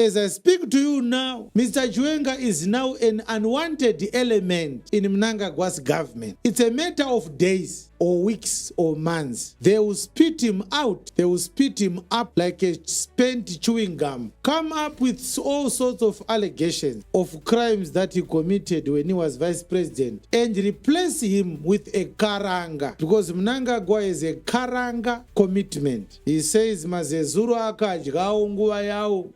As I speak to you now, Mr. Chiwenga is now an unwanted element in Mnangagwa's government. It's a matter of days or weeks or months. They will spit him out. They will spit him up like a spent chewing gum. Come up with all sorts of allegations of crimes that he committed when he was vice president and replace him with a karanga, because Mnangagwa is a karanga commitment. He says mazezuru akadyawo nguva yawo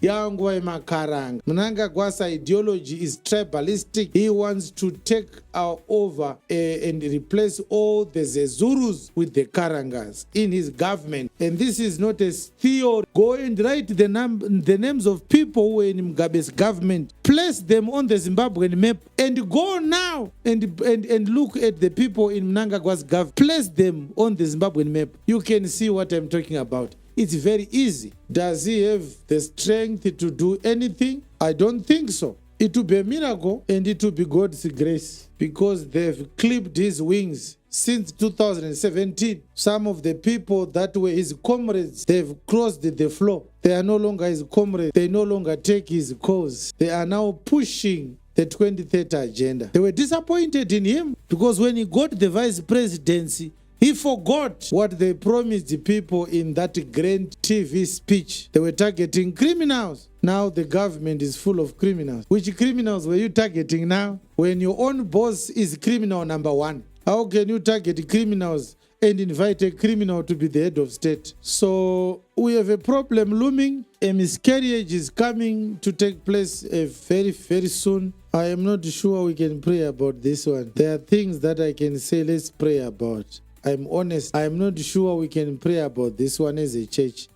yanguva yemakaranga. Mnangagwa's ideology is tribalistic. He wants to take over and replace all the Zezurus with the Karangas in his government. And this is not a theory. Go and write the names of people who were in Mugabe's government. Place them on the Zimbabwean map and go now and look at the people in Mnangagwa's government. Place them on the Zimbabwean map. You can see what I'm talking about. It's very easy. Does he have the strength to do anything? I don't think so. It will be a miracle and it will be God's grace, because they've clipped his wings since 2017. Some of the people that were his comrades, they've crossed the floor. They are no longer his comrades. They no longer take his cause. They are now pushing the 2030 agenda. They were disappointed in him because when he got the vice presidency, he forgot what they promised the people in that grand TV speech. They were targeting criminals. Now the government is full of criminals. Which criminals were you targeting now? When your own boss is criminal number one, how can you target criminals and invite a criminal to be the head of state? So we have a problem looming. A miscarriage is coming to take place very, very soon. I am not sure we can pray about this one. There are things that I can say, let's pray about. I'm honest, I'm not sure we can pray about this one as a church.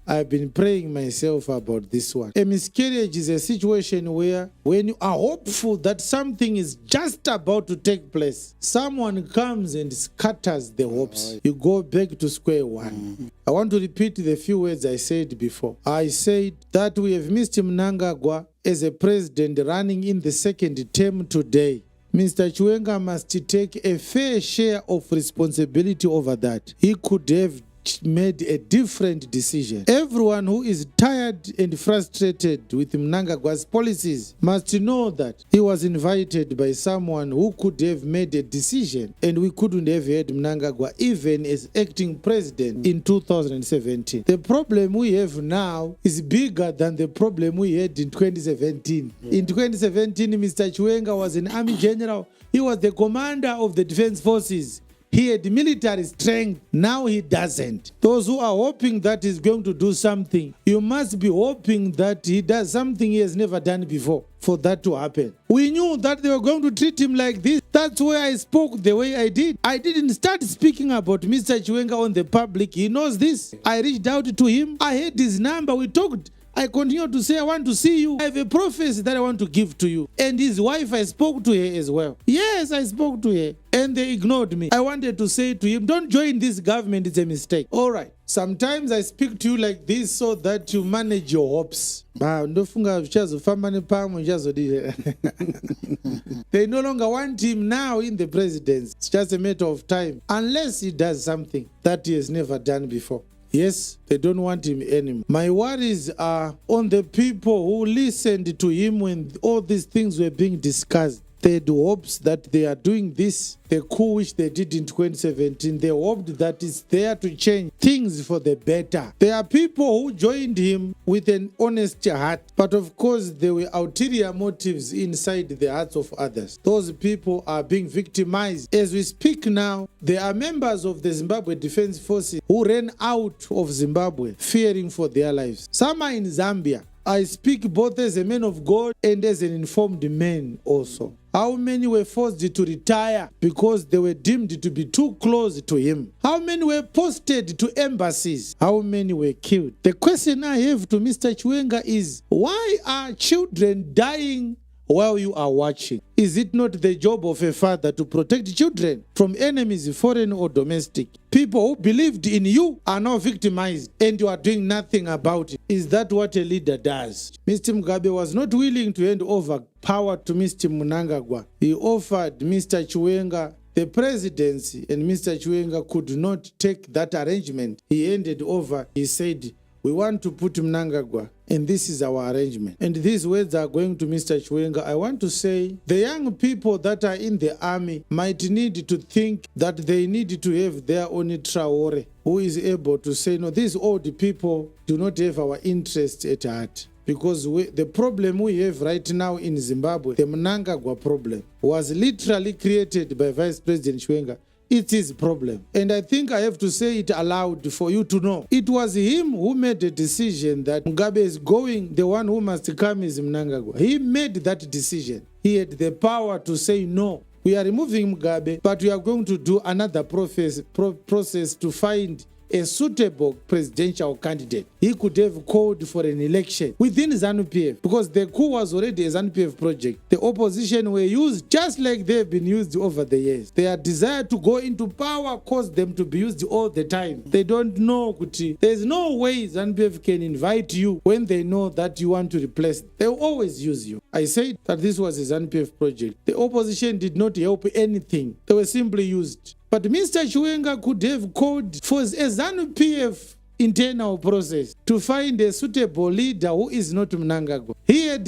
I've been praying myself about this one. A miscarriage is a situation where when you are hopeful that something is just about to take place, someone comes and scatters the hopes. You go back to square one. I want to repeat the few words I said before. I said that we have missed Mnangagwa as a president running in the second term today. Mr. Chiwenga must take a fair share of responsibility over that. He could have made a different decision. Everyone who is tired and frustrated with Mnangagwa's policies must know that he was invited by someone who could have made a decision, and we couldn't have had Mnangagwa even as acting president in 2017. The problem we have now is bigger than the problem we had in 2017. In 2017, Mr. Chiwenga was an army general. He was the commander of the defense forces. He had military strength. Now he doesn't. Those who are hoping that he's going to do something, you must be hoping that he does something he has never done before for that to happen. We knew that they were going to treat him like this. That's why I spoke the way I did. I didn't start speaking about Mr. Chiwenga on the public. He knows this. I reached out to him. I had his number. We talked. I continue to say, I want to see you. I have a prophecy that I want to give to you. And his wife, I spoke to her as well. Yes, I spoke to her. And they ignored me. I wanted to say to him, don't join this government. It's a mistake. All right. Sometimes I speak to you like this so that you manage your hopes. They no longer want him now in the presidency. It's just a matter of time. Unless he does something that he has never done before. Yes, they don't want him anymore. My worries are on the people who listened to him when all these things were being discussed. They had hopes that they are doing this, the coup which they did in 2017. They hoped that it's there to change things for the better. There are people who joined him with an honest heart, but of course there were ulterior motives inside the hearts of others. Those people are being victimized. As we speak now, there are members of the Zimbabwe Defense Forces who ran out of Zimbabwe fearing for their lives. Some are in Zambia. I speak both as a man of God and as an informed man also. How many were forced to retire because they were deemed to be too close to him? How many were posted to embassies? How many were killed? The question I have to Mr. Chiwenga is, why are children dying while you are watching? Is it not the job of a father to protect children from enemies, foreign or domestic? People who believed in you are now victimized and you are doing nothing about it. Is that what a leader does? Mr. Mugabe was not willing to hand over power to Mr. Mnangagwa. He offered Mr. Chiwenga the presidency, and Mr. Chiwenga could not take that arrangement. He handed over. He said, we want to put Mnangagwa and this is our arrangement. And these words are going to Mr. Chiwenga. I want to say the young people that are in the army might need to think that they need to have their own Traore, who is able to say, no, these old people do not have our interests at heart. Because the problem we have right now in Zimbabwe, the Mnangagwa problem, was literally created by Vice President Chiwenga. It is a problem. And I think I have to say it aloud for you to know. It was him who made the decision that Mugabe is going, the one who must come is Mnangagwa. He made that decision. He had the power to say, no, we are removing Mugabe, but we are going to do another process to find a suitable presidential candidate. He could have called for an election within Zanu PF, because the coup was already a Zanu PF project. The opposition were used just like they've been used over the years. Their desire to go into power caused them to be used all the time. They don't know, Kuti. There's no way Zanu PF can invite you when they know that you want to replace them. They will always use you. I said that this was a Zanu PF project. The opposition did not help anything. They were simply used. But Mr. Chiwenga could have called for a Zanu PF internal process to find a suitable leader who is not Mnangagwa. He had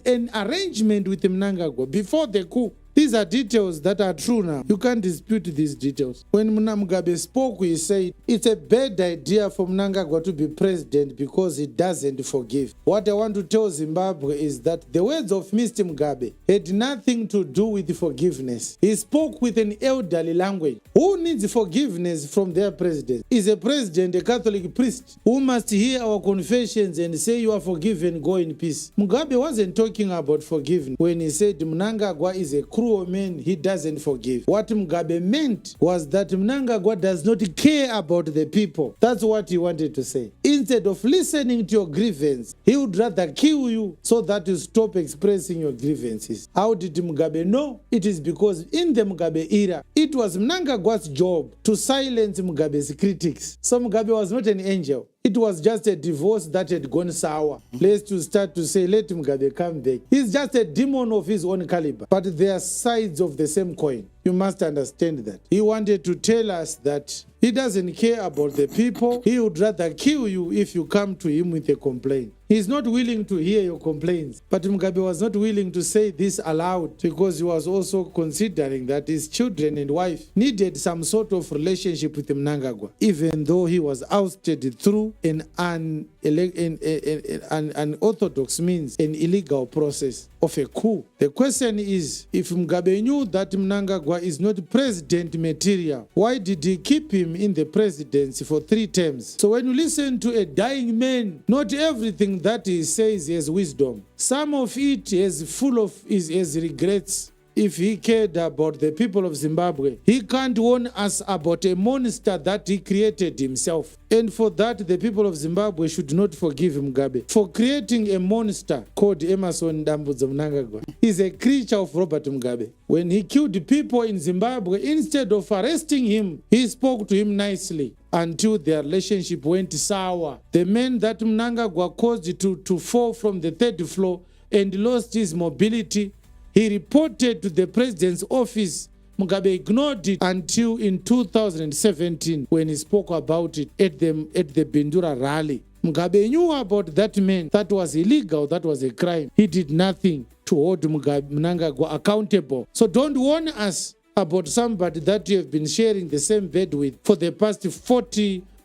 an arrangement with Mnangagwa before the coup. These are details that are true now. You can't dispute these details. When Mugabe spoke, he said, it's a bad idea for Mnangagwa to be president because he doesn't forgive. What I want to tell Zimbabwe is that the words of Mr. Mugabe had nothing to do with forgiveness. He spoke with an elderly language. Who needs forgiveness from their president? Is a president a Catholic priest who must hear our confessions and say you are forgiven, go in peace? Mugabe wasn't talking about forgiveness when he said Mnangagwa is a cruel man, he doesn't forgive. What Mugabe meant was that Mnangagwa does not care about the people. That's what he wanted to say. Instead of listening to your grievance, he would rather kill you so that you stop expressing your grievances. How did Mugabe know? It is because in the Mugabe era, it was Mnangagwa's job to silence Mugabe's critics. So Mugabe was not an angel. It was just a divorce that had gone sour. Let's to start to say, let Mugabe come back. He's just a demon of his own caliber. But they are sides of the same coin. You must understand that. He wanted to tell us that he doesn't care about the people. He would rather kill you if you come to him with a complaint. He's not willing to hear your complaints. But Mugabe was not willing to say this aloud because he was also considering that his children and wife needed some sort of relationship with Mnangagwa, even though he was ousted through an unorthodox means, an illegal process of a coup. The question is, if Mugabe knew that Mnangagwa is not president material, why did he keep him in the presidency for 3 terms? So when you listen to a dying man, not everything that he says has wisdom. Some of it is full of his regrets. If he cared about the people of Zimbabwe, he can't warn us about a monster that he created himself. And for that, the people of Zimbabwe should not forgive Mugabe for creating a monster called Emerson Dambudzo Mnangagwa. He's a creature of Robert Mugabe. When he killed people in Zimbabwe, instead of arresting him, he spoke to him nicely until their relationship went sour. The man that Mnangagwa caused to fall from the 3rd floor and lost his mobility, he reported to the president's office. Mugabe ignored it until in 2017 when he spoke about it at the Bindura rally. Mugabe knew about that man. That was illegal. That was a crime. He did nothing to hold Mnangagwa accountable. So don't warn us about somebody that you have been sharing the same bed with for the past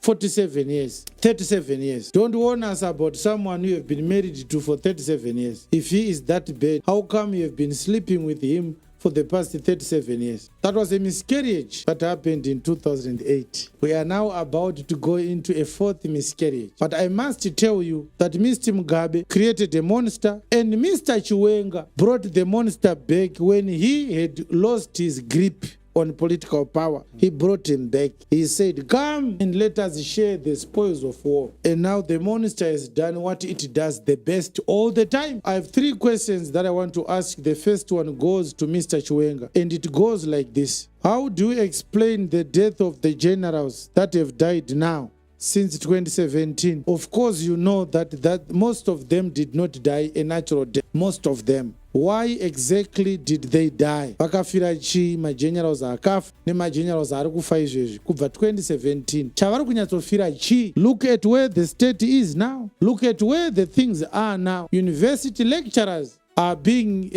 47 years, 37 years. Don't warn us about someone you have been married to for 37 years. If he is that bad, how come you have been sleeping with him for the past 37 years? That was a miscarriage that happened in 2008. We are now about to go into a 4th miscarriage. But I must tell you that Mr. Mugabe created a monster, and Mr. Chiwenga brought the monster back when he had lost his grip on political power. He brought him back. He said, come and let us share the spoils of war. And now the monster has done what it does the best all the time. I have 3 questions that I want to ask. The first one goes to Mr. Chiwenga, and it goes like this. How do you explain the death of the generals that have died now since 2017? Of course, you know that most of them did not die a natural death. Most of them. Why exactly did they die? Vakafira chi magenerals akafa nemagenerals ari kufa izvezvi kubva 2017. Chavari kunyatsofira chi? Look at where the state is now. Look at where the things are now. University lecturers are being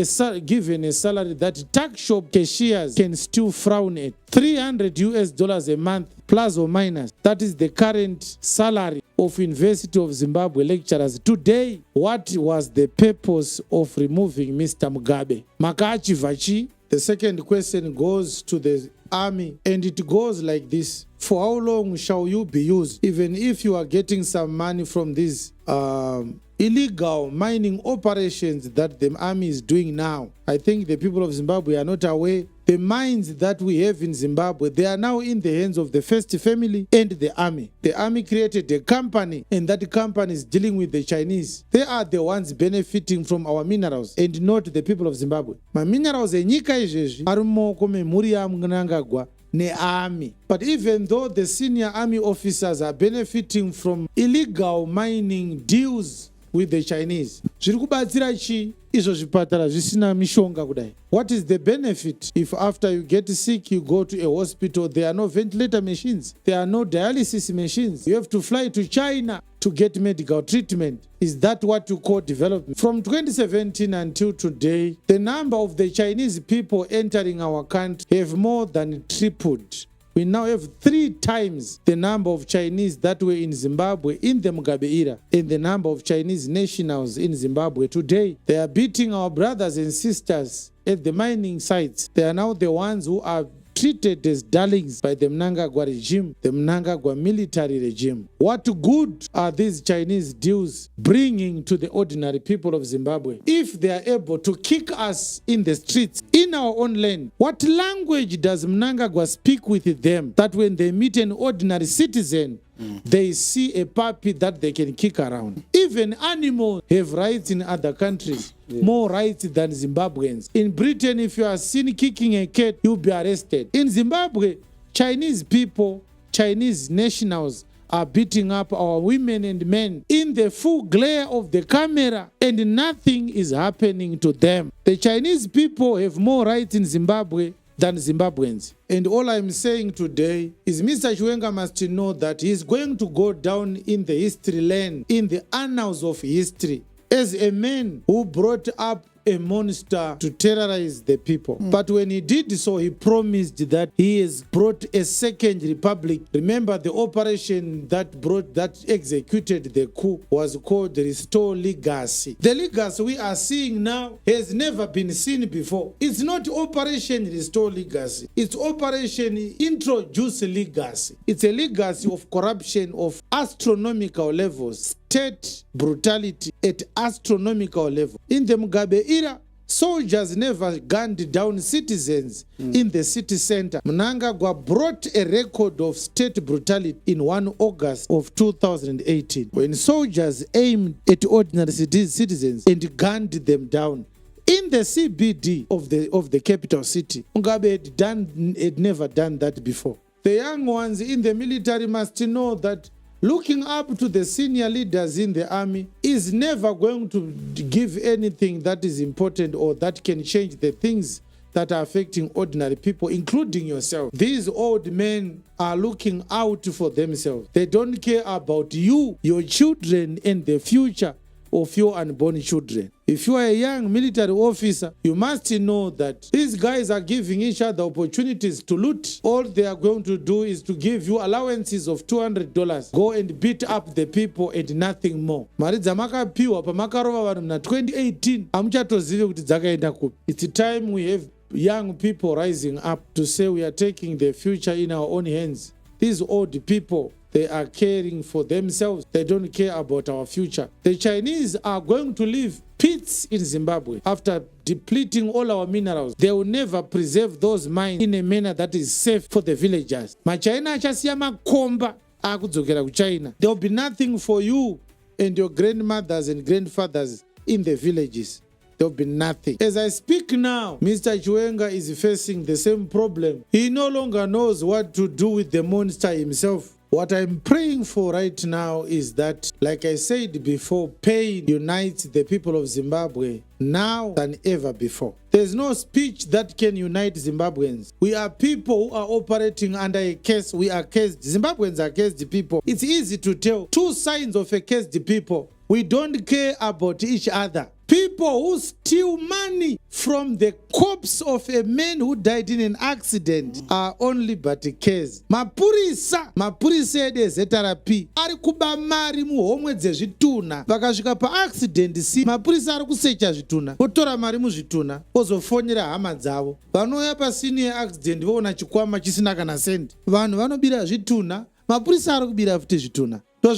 given a salary that tuck shop cashiers can still frown at. $300 a month, plus or minus. That is the current salary of University of Zimbabwe lecturers. Today, what was the purpose of removing Mr. Mugabe? Makachivachi. The second question goes to the army, and it goes like this. For how long shall you be used? Even if you are getting some money from these illegal mining operations that the army is doing now. I think the people of Zimbabwe are not aware. The mines that we have in Zimbabwe, they are now in the hands of the first family and the army. The army created a company, and that company is dealing with the Chinese. They are the ones benefiting from our minerals and not the people of Zimbabwe. My minerals enyika izvezvi ari mumaoko memhuri yaMnangagwa ne-army. But even though the senior army officers are benefiting from illegal mining deals with the Chinese, zviri kubatsira chi izvo zvipatara zvisina mishonga kudai? What is the benefit if after you get sick you go to a hospital, there are no ventilator machines, there are no dialysis machines, you have to fly to China to get medical treatment? Is that what you call development? From 2017 until today, the number of the Chinese people entering our country have more than tripled. We now have 3 times the number of Chinese that were in Zimbabwe in the Mugabe era and the number of Chinese nationals in Zimbabwe today. They are beating our brothers and sisters at the mining sites. They are now the ones who are treated as darlings by the Mnangagwa regime, the Mnangagwa military regime. What good are these Chinese deals bringing to the ordinary people of Zimbabwe? If they are able to kick us in the streets, in our own land, what language does Mnangagwa speak with them that when they meet an ordinary citizen, they see a puppy that they can kick around? Even animals have rights in other countries, more rights than Zimbabweans. In Britain, if you are seen kicking a cat, you'll be arrested. In Zimbabwe, Chinese people, Chinese nationals are beating up our women and men in the full glare of the camera, and nothing is happening to them. The Chinese people have more rights in Zimbabwe than Zimbabweans. And all I'm saying today is Mr. Chiwenga must know that he's going to go down in the history lane, in the annals of history, as a man who brought up a monster to terrorize the people. But when he did so, he promised that he has brought a second republic. Remember, the operation that executed the coup was called Restore Legacy. The legacy we are seeing now has never been seen before. It's not Operation Restore Legacy. It's Operation Introduce Legacy. It's a legacy of corruption of astronomical levels. State brutality at astronomical level. In the Mugabe era, soldiers never gunned down citizens in the city center. Mnangagwa brought a record of state brutality in 1 August of 2018, when soldiers aimed at ordinary citizens and gunned them down in the CBD of the capital city. Mugabe had never done that before. The young ones in the military must know that looking up to the senior leaders in the army is never going to give anything that is important or that can change the things that are affecting ordinary people, including yourself. These old men are looking out for themselves. They don't care about you, your children, and the future of your unborn children. If you are a young military officer, you must know that these guys are giving each other opportunities to loot. All they are going to do is to give you allowances of $200. Go and beat up the people and nothing more. Mari dzamakapiwa pamakarova vanhu muna 2018 hamuchatozive kuti dzakaenda kupi. It's time we have young people rising up to say we are taking the future in our own hands. These old people, they are caring for themselves. They don't care about our future. The Chinese are going to leave pits in Zimbabwe after depleting all our minerals. They will never preserve those mines in a manner that is safe for the villagers. Machina achasiya makomba akudzokera kuChina. There will be nothing for you and your grandmothers and grandfathers in the villages. There will be nothing. As I speak now, Mr. Chiwenga is facing the same problem. He no longer knows what to do with the monster himself. What I'm praying for right now is that, like I said before, pain unites the people of Zimbabwe now than ever before. There's no speech that can unite Zimbabweans. We are people who are operating under a curse. We are cursed. Zimbabweans are cursed people. It's easy to tell two signs of a cursed people. We don't care about each other. People who steal money from the corpse of a man who died in an accident are only but cursed. Mapurisa edu ezTRP ari kuba mari muhomwe dzezvituna. Vakasvika paaccident si mapurisa ari kusecha zvituna. Votora mari muzvituna vozofonyera hama dzavo. Vanouya pasini yeaccident voona chikwama chisina kana sendi. Vanhu vanobira zvituna. Mapurisa ari kubira futi zvituna. The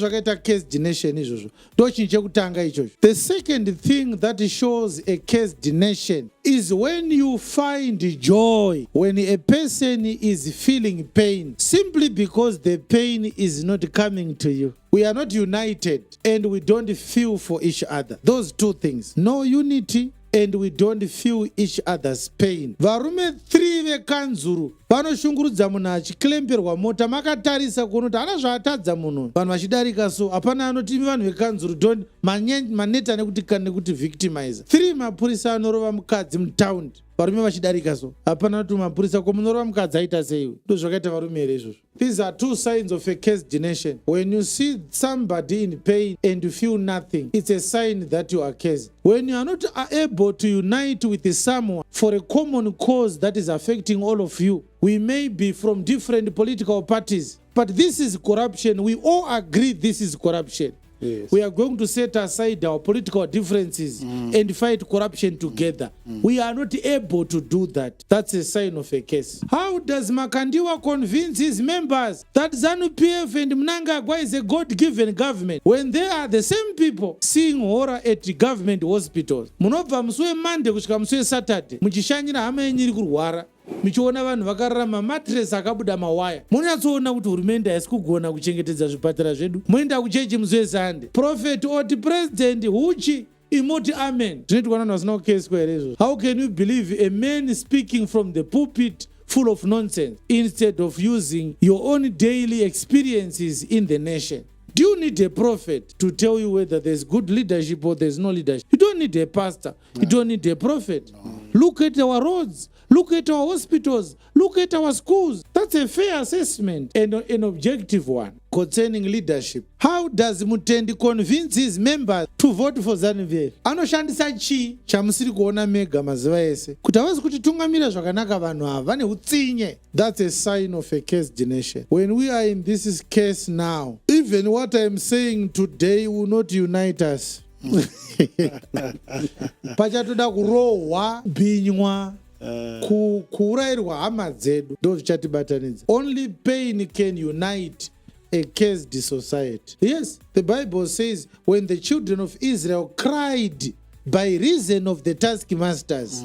second thing that shows a cursed nation is when you find joy, when a person is feeling pain, simply because the pain is not coming to you. We are not united and we don't feel for each other. Those two things. No unity and we don't feel each other's pain. Varume 3 vekanzuru vanoshungurudza munhu achiklemperwa mota makatarisa kunoti ana zvaatadza munhu. Vanhu vachidarika so hapana anoti imi vanhu vekanzuru don't maneta nekuti victimize. 3 mapurisa anorova mukadzi mutaundi. Varume vachidarika so hapana kuti mapurisa ko munorova mukadzi aita sei. Ndo zvakaita varume here izvozvo. These are two signs of a cursed nation. When you see somebody in pain and you feel nothing, it's a sign that you are cursed. When you are not able to unite with someone for a common cause that is affecting all of you, we may be from different political parties, but this is corruption. We all agree this is corruption. Yes. We are going to set aside our political differences and fight corruption together. We are not able to do that. That's a sign of a case. How does Makandiwa convince his members that Zanu PF and Mnangagwa is a God-given government when they are the same people seeing horror at government hospitals? Munobva muswe Monday kusvika muswe Saturday muchishanyira hama yenyu iri kurwara. Michiona vanhu vakararama matress akabuda mawaya. Munatsoona kuti hurumende haisi kugona kuchengetedza zvipatara zvedu. Muenda kuchechi musi Sunday. Prophet oti president huchi imoti amen. Zvinoitwa vanhu vasina kukeswa here izvozvo. How can you believe a man speaking from the pulpit full of nonsense instead of using your own daily experiences in the nation? Do you need a prophet to tell you whether there's good leadership or there's no leadership? You don't need a pastor. No. You don't need a prophet. No. Look at our roads. Look at our hospitals. Look at our schools. That's a fair assessment and an objective one concerning leadership. How does Mutendi convince his members to vote for Zanu PF? Anoshandisa chi chamusiri kuona mega mazuva ese. Kuti havasi kutitungamira zvakanaka vanhu ava vane utsinye. That's a sign of a cursed nation. When we are in this case now, even what I am saying today will not unite us. Pachatoda kurohwa binywa kuurayirwa hama dzedu ndo zvichatibatanidza. Only pain can unite a cursed society. Yes, the Bible says when the children of Israel cried by reason of the taskmasters,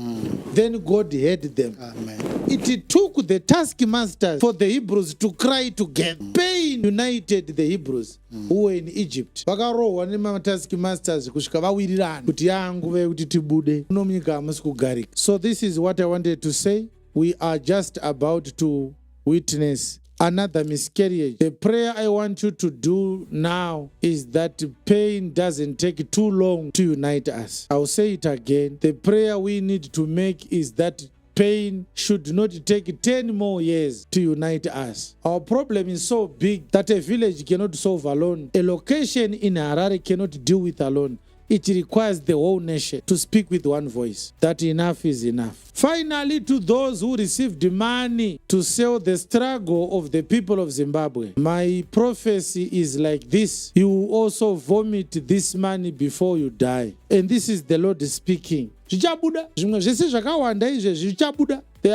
then God heard them. Amen. It took the taskmasters for the Hebrews to cry together. Pain united the Hebrews who were in Egypt. Vakarohwa nemataskmasters kusvika vawirirana kuti yanguva yekuti tibude munyika hamusi kugarika. So this is what I wanted to say. We are just about to witness another miscarriage. The prayer I want you to do now is that pain doesn't take too long to unite us. I'll say it again. The prayer we need to make is that pain should not take 10 more years to unite us. Our problem is so big that a village cannot solve alone. A location in Harare cannot deal with alone. It requires the whole nation to speak with one voice. That enough is enough. Finally, to those who received money to sell the struggle of the people of Zimbabwe, my prophecy is like this. You will also vomit this money before you die. And this is the Lord speaking. There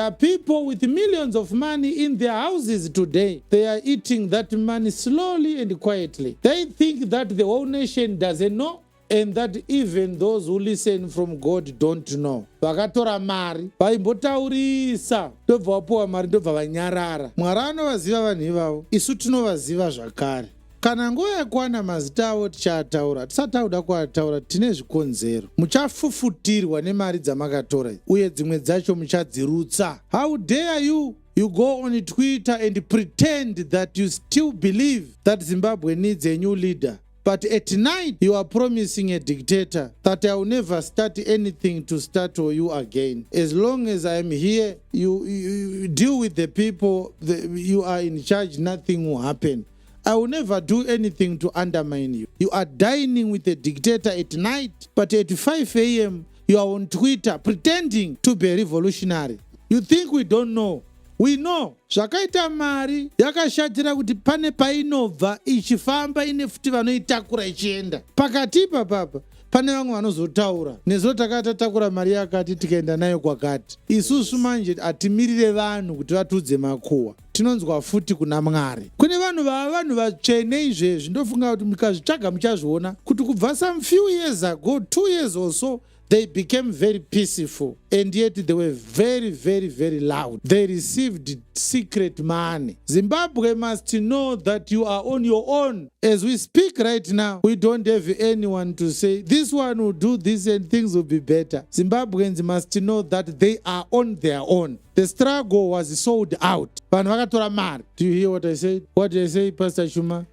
are people with millions of money in their houses today. They are eating that money slowly and quietly. They think that the whole nation doesn't know, and that even those who listen from God don't know. Vakatora mari vaimbotaurisa ndobva vapuwa mari ndobva vanyarara. Mwari anovaziva vanhu ivavo, isu tinovaziva zvakare. Kana nguva yakwana mazita avo tichataura, tisatauda kuataura, tine zvikonzero. Muchafufutirwa nemari dzamakatora uye dzimwe dzacho muchadzirutsa. How dare you You go on Twitter and pretend that you still believe that Zimbabwe needs a new leader. But at night, you are promising a dictator that I will never start anything to startle you again. As long as I am here, you deal with the people, you are in charge, nothing will happen. I will never do anything to undermine you. You are dining with a dictator at night, but at 5 a.m., you are on Twitter pretending to be revolutionary. You think we don't know? We know. Zvakaita mari yakashatira kuti pane painobva ichifamba ine futi vanoitakura ichienda. Pakatipa papa pane vamwe vanozotaura nezo takatatakura mari yakati tikaenda nayo kwakati. Isusu manje atimirire vanhu kuti vatudze makuhwa. Tinonzwa futi kuna Mwari. Kune vanhu vatsvene izvezvi ndofunga kuti mukazvitsvaga muchazviona kuti kubva some few years ago, 2 years or so, they became very peaceful, and yet they were very, very, very loud. They received secret money. Zimbabwe must know that you are on your own. As we speak right now, we don't have anyone to say, this one will do this and things will be better. Zimbabweans must know that they are on their own. The struggle was sold out. Vanhu vakatora mari. Do you hear what I said? What did I say, Pastor Shuma?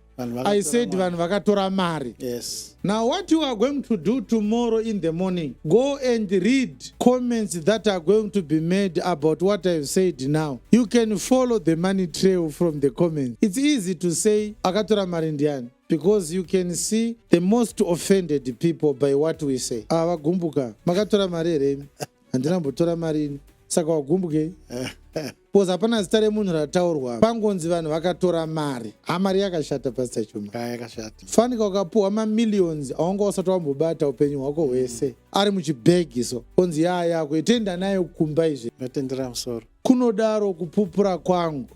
I said vanhu vakatora mari. Yes. Now what you are going to do tomorrow in the morning, go and read comments that are going to be made about what I've said now. You can follow the money trail from the comments. It's easy to say akatora mari ndiani, because you can see the most offended people by what we say. Vagumbuka makatora mari here, handina mbotora mari, saka wagumbuke. Because hapana zita remunhu rataurwa, pangonzi vanhu vakatora mari. Hamari yakashata, Pastor Chuma. Yakashata. Fanika ukapuhwa mamillions awanga usati wambobata upenyu hwako hwese ari muchibhegi so konzi yako itenda nayo kumba izvi. Notendera musoro. Kunodaro kupupura kwangu